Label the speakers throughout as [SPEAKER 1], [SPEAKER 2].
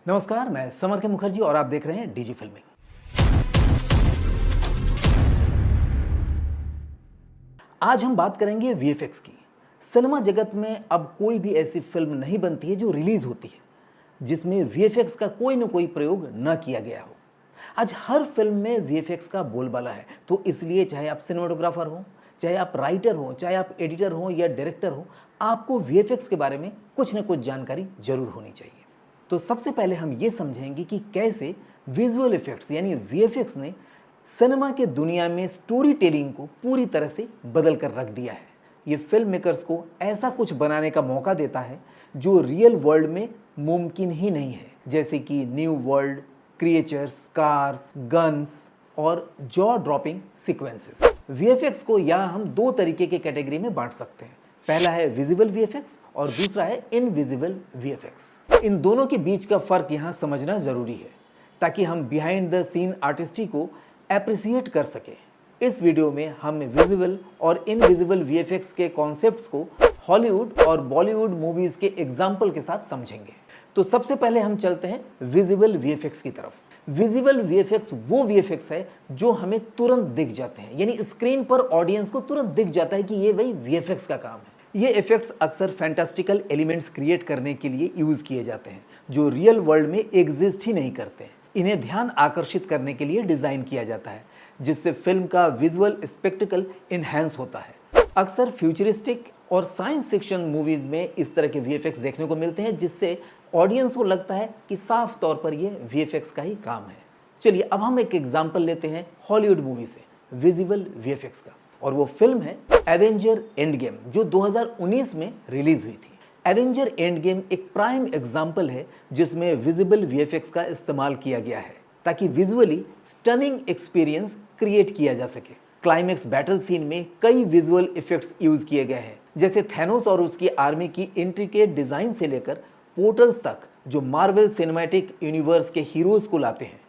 [SPEAKER 1] नमस्कार, मैं समर के मुखर्जी और आप देख रहे हैं डीजी फिल्मिंग। आज हम बात करेंगे वीएफएक्स की। सिनेमा जगत में अब कोई भी ऐसी फिल्म नहीं बनती है जो रिलीज होती है जिसमें वीएफएक्स का कोई ना कोई प्रयोग न किया गया हो। आज हर फिल्म में वीएफएक्स का बोलबाला है, तो इसलिए चाहे आप सिनेमाटोग्राफर हो, चाहे आप राइटर हो, चाहे आप एडिटर हो या डायरेक्टर हो, आपको वीएफएक्स के बारे में कुछ न कुछ जानकारी जरूर होनी चाहिए। तो सबसे पहले हम ये समझेंगे कि कैसे विजुअल इफेक्ट्स यानी वीएफएक्स ने सिनेमा के दुनिया में स्टोरी टेलिंग को पूरी तरह से बदल कर रख दिया है। ये फिल्म मेकर्स को ऐसा कुछ बनाने का मौका देता है जो रियल वर्ल्ड में मुमकिन ही नहीं है, जैसे कि new world, creatures, cars, guns और जॉ ड्रॉपिंग सीक्वेंसेस। वीएफएक्स को यहाँ हम दो तरीके के कैटेगरी में बांट सकते हैं। पहला है विजिबल वीएफएक्स और दूसरा है इनविजिबल वीएफएक्स। इन दोनों के बीच का फर्क यहाँ समझना जरूरी है ताकि हम बिहाइंड द सीन आर्टिस्ट्री को एप्रिसिएट कर सकें। इस वीडियो में हम विजिबल और इनविजिबल वीएफएक्स के कॉन्सेप्ट्स को हॉलीवुड और बॉलीवुड मूवीज के एग्जाम्पल के साथ समझेंगे। तो सबसे पहले हम चलते हैं विजिबल वीएफएक्स की तरफ। विजिबल वीएफएक्स वो वीएफएक्स है जो हमें तुरंत दिख जाते हैं, यानी स्क्रीन पर ऑडियंस को तुरंत दिख जाता है कि ये वही वीएफएक्स का काम है। ये इफेक्ट्स अक्सर फैंटास्टिकल एलिमेंट्स क्रिएट करने के लिए यूज किए जाते हैं जो रियल वर्ल्ड में एग्जिस्ट ही नहीं करते। इन्हें ध्यान आकर्षित करने के लिए डिजाइन किया जाता है जिससे फिल्म का विजुअल स्पेक्टिकल इनहैंस होता है। अक्सर फ्यूचरिस्टिक और साइंस फिक्शन मूवीज में इस तरह के वीएफएक्स देखने को मिलते हैं जिससे ऑडियंस को लगता है कि साफ तौर पर यह वीएफएक्स का ही काम है। चलिए अब हम एक एग्जांपल लेते हैं हॉलीवुड मूवी से विजिबल वीएफएक्स का, और वो फिल्म है एवेंजर एंड गेम जो 2019 में रिलीज हुई थी। एवेंजर एंड गेम एक प्राइम एग्जाम्पल है जिसमें विजिबल वीएफएक्स का इस्तेमाल किया गया है ताकि विजुअली स्टनिंग एक्सपीरियंस क्रिएट किया जा सके। क्लाइमेक्स बैटल सीन में कई विजुअल इफेक्ट्स यूज किए गए हैं, जैसे थैनोस और उसकी आर्मी की इंट्रिकेट डिजाइन से लेकर पोर्टल्स तक जो मार्वल सिनेमैटिक यूनिवर्स के हीरोज को लाते हैं।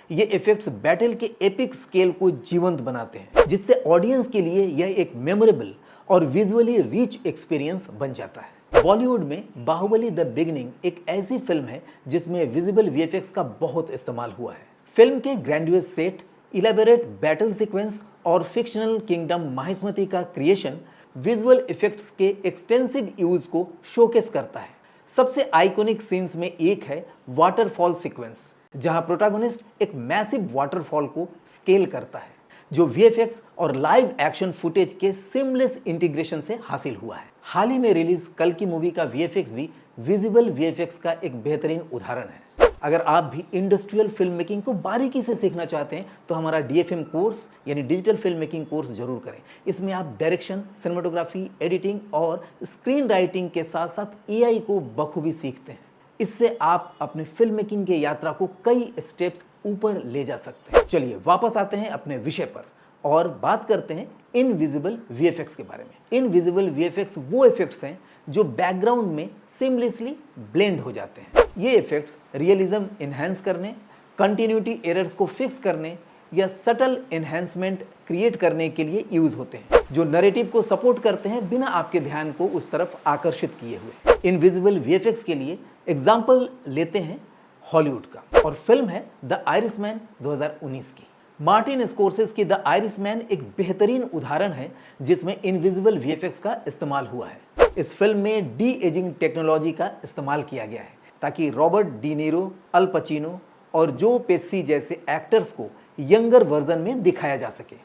[SPEAKER 1] ये इफेक्ट्स बैटल के एपिक स्केल को जीवंत बनाते हैं जिससे ऑडियंस के लिए यह एक मेमोरेबल और विजुअली रिच एक्सपीरियंस बन जाता है। बॉलीवुड में बाहुबली द बिगिनिंग एक ऐसी फिल्म है जिसमें विजिबल वीएफएक्स का बहुत इस्तेमाल हुआ है। फिल्म के grandiose set, elaborate battle sequence और फिक्शनल किंगडम माहिष्मती का क्रिएशन विजुअल इफेक्ट्स के एक्सटेंसिव यूज को शोकेस करता है। सबसे आइकॉनिक सीन्स में एक है वाटरफॉल सीक्वेंस, जहां प्रोटैगनिस्ट एक मैसिव वाटरफॉल को स्केल करता है जो वीएफएक्स और लाइव एक्शन फुटेज के सीमलेस इंटीग्रेशन से हासिल हुआ है। हाल ही में रिलीज कल की मूवी का वीएफएक्स भी विजिबल वीएफएक्स का एक बेहतरीन उदाहरण है। अगर आप भी इंडस्ट्रियल फिल्म मेकिंग को बारीकी से सीखना चाहते हैं तो हमारा डीएफएम कोर्स यानी डिजिटल फिल्म मेकिंग कोर्स जरूर करें। इसमें आप डायरेक्शन, सिनेमाटोग्राफी, एडिटिंग और स्क्रीन राइटिंग के साथ साथ एआई को बखूबी सीखते हैं। इससे आप अपने फिल्म मेकिंग की यात्रा को कई स्टेप्स ऊपर ले जा सकते हैं। चलिए वापस आते हैं अपने विषय पर और बात करते हैं इनविजिबल वीएफएक्स के बारे में। इनविजिबल वीएफएक्स वो इफेक्ट्स हैं जो बैकग्राउंड में सीमलेसली ब्लेंड हो जाते हैं। ये इफेक्ट्स रियलिज्म इन्हांस करने, कंटिन्यूटी एरर्स को फिक्स करने या सटल एनहांसमेंट क्रिएट करने के लिए यूज होते हैं जो नैरेटिव को सपोर्ट करते हैं बिना आपके ध्यान को उस तरफ आकर्षित किए हुए। इनविजिबल वीएफएक्स के लिए एग्जाम्पल लेते हैं हॉलीवुड का, और फिल्म है द आयरिशमैन 2019 की। मार्टिन स्कोर्सेज की द आयरिशमैन एक बेहतरीन उदाहरण है जिसमें इनविजिबल वीएफएक्स का इस्तेमाल हुआ है। इस फिल्म में डी एजिंग टेक्नोलॉजी का इस्तेमाल किया गया है ताकि रॉबर्ट डी नीरो, अल पचिनो और जो पेसी जैसे एक्टर्स को यंगर वर्जन में दिखाया जा सके।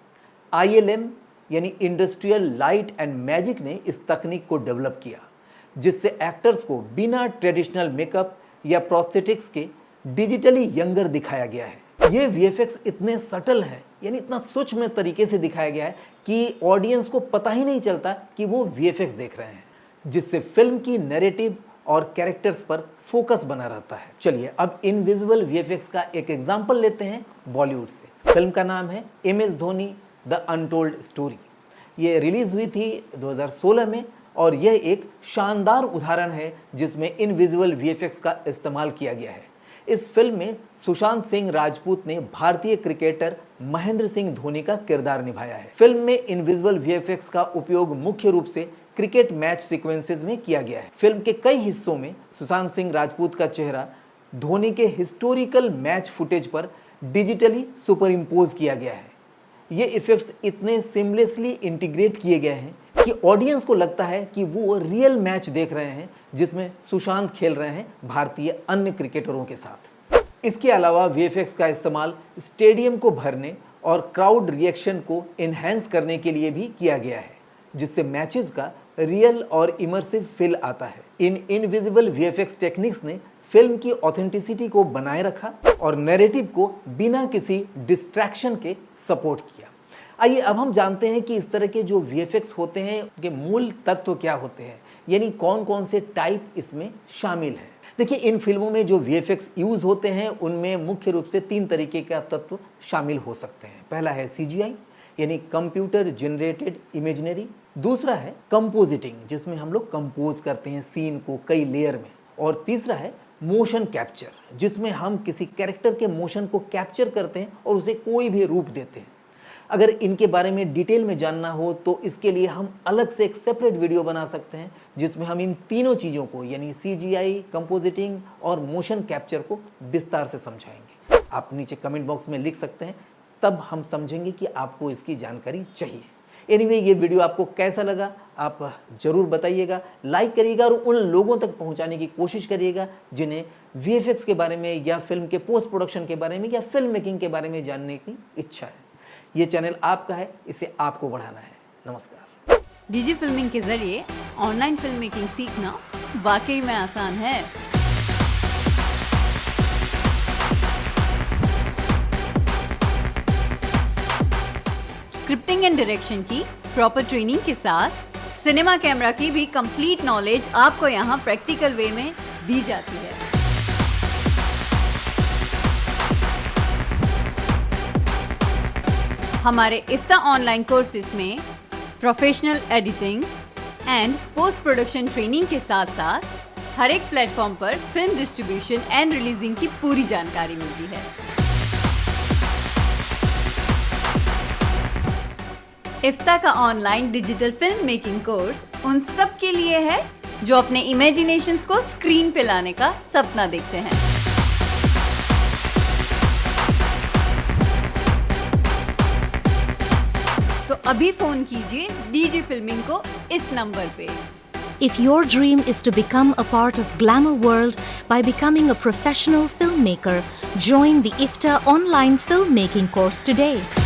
[SPEAKER 1] आईएलएम यानी इंडस्ट्रियल लाइट एंड मैजिक ने इस तकनीक को डेवलप किया जिससे एक्टर्स को बिना ट्रेडिशनल मेकअप या प्रोस्थेटिक्स के डिजिटली यंगर दिखाया गया है। ये वीएफएक्स इतने सटल है, यानी इतना सूक्ष्म तरीके से दिखाया गया है कि ऑडियंस को पता ही नहीं चलता कि वो वीएफएक्स देख रहे हैं, जिससे फिल्म की नैरेटिव और कैरेक्टर्स पर फोकस बना रहता है। चलिए अब इनविजिबल वीएफएक्स का एक एग्जांपल लेते हैं बॉलीवुड से। फिल्म का नाम है MS Dhoni the untold story. ये रिलीज हुई थी 2016 में और यह एक शानदार उदाहरण है जिसमें इनविजिबल वीएफएक्स का इस्तेमाल किया गया है। इस फिल्म में सुशांत सिंह राजपूत ने भारतीय क्रिकेटर महेंद्र सिंह धोनी का किरदार निभाया है। फिल्म में इनविजिबल वीएफएक्स का उपयोग मुख्य रूप से क्रिकेट मैच सीक्वेंसेस में किया गया है। फिल्म के कई हिस्सों में सुशांत सिंह राजपूत का चेहरा धोनी के हिस्टोरिकल मैच फुटेज पर डिजिटली सुपर इम्पोज किया गया है। ये इफेक्ट्स इतने सिमलेसली इंटीग्रेट किए गए हैं कि ऑडियंस को लगता है कि वो रियल मैच देख रहे हैं जिसमें सुशांत खेल रहे हैं भारतीय अन्य क्रिकेटरों के साथ। इसके अलावा वीएफएक्स का इस्तेमाल स्टेडियम को भरने और क्राउड रिएक्शन को इन्हेंस करने के लिए भी किया गया है, जिससे मैचेस का रियल और इमर्सिव फील आता है। इन इनविजिबल वीएफएक्स टेक्निक्स ने फिल्म की ऑथेंटिसिटी को बनाए रखा और नैरेटिव को बिना किसी डिस्ट्रैक्शन के सपोर्ट किया। आइए अब हम जानते हैं कि इस तरह के जो वीएफएक्स होते हैं उनके मूल तत्व क्या होते हैं, यानी कौन कौन से टाइप इसमें शामिल हैं। देखिए, इन फिल्मों में जो वीएफएक्स यूज होते हैं उनमें मुख्य रूप से 3 तरीके का तत्व शामिल हो सकते हैं। पहला है सीजीआई यानी कंप्यूटर जनरेटेड इमेजिनरी। दूसरा है कंपोजिटिंग, जिसमें हम लोग कंपोज करते हैं सीन को कई लेयर में। और तीसरा है मोशन कैप्चर, जिसमें हम किसी कैरेक्टर के मोशन को कैप्चर करते हैं और उसे कोई भी रूप देते हैं। अगर इनके बारे में डिटेल में जानना हो तो इसके लिए हम अलग से एक सेपरेट वीडियो बना सकते हैं, जिसमें हम इन तीनों चीज़ों को यानी सीजीआई, कंपोजिटिंग और मोशन कैप्चर को विस्तार से समझाएंगे। आप नीचे कमेंट बॉक्स में लिख सकते हैं, तब हम समझेंगे कि आपको इसकी जानकारी चाहिए। एनीवे, ये वीडियो आपको कैसा लगा आप ज़रूर बताइएगा, लाइक करिएगा और उन लोगों तक पहुंचाने की कोशिश करिएगा जिन्हें वीएफएक्स के बारे में या फिल्म के पोस्ट प्रोडक्शन के बारे में या फिल्म मेकिंग के बारे में जानने की इच्छा है। ये चैनल आपका है, इसे आपको बढ़ाना है। नमस्कार।
[SPEAKER 2] डीजी फिल्मिंग के जरिए ऑनलाइन फिल्म मेकिंग सीखना वाकई में आसान है। स्क्रिप्टिंग एंड डायरेक्शन की प्रॉपर ट्रेनिंग के साथ सिनेमा कैमरा की भी कंप्लीट नॉलेज आपको यहाँ प्रैक्टिकल वे में दी जाती है। हमारे इफ्ता ऑनलाइन कोर्सेज में professional editing and post production training के साथ साथ हर एक प्लेटफॉर्म पर फिल्म डिस्ट्रीब्यूशन एंड रिलीजिंग की पूरी जानकारी मिलती है। इफ्ता का online digital film making course उन सब के लिए है जो अपने इमेजिनेशंस को स्क्रीन पे लाने का सपना देखते हैं। तो अभी फोन कीजिए डीजी फिल्मिंग को इस नंबर पे।
[SPEAKER 3] If your dream is to become a part of Glamour World by becoming a professional filmmaker, join the IFTA online filmmaking course today.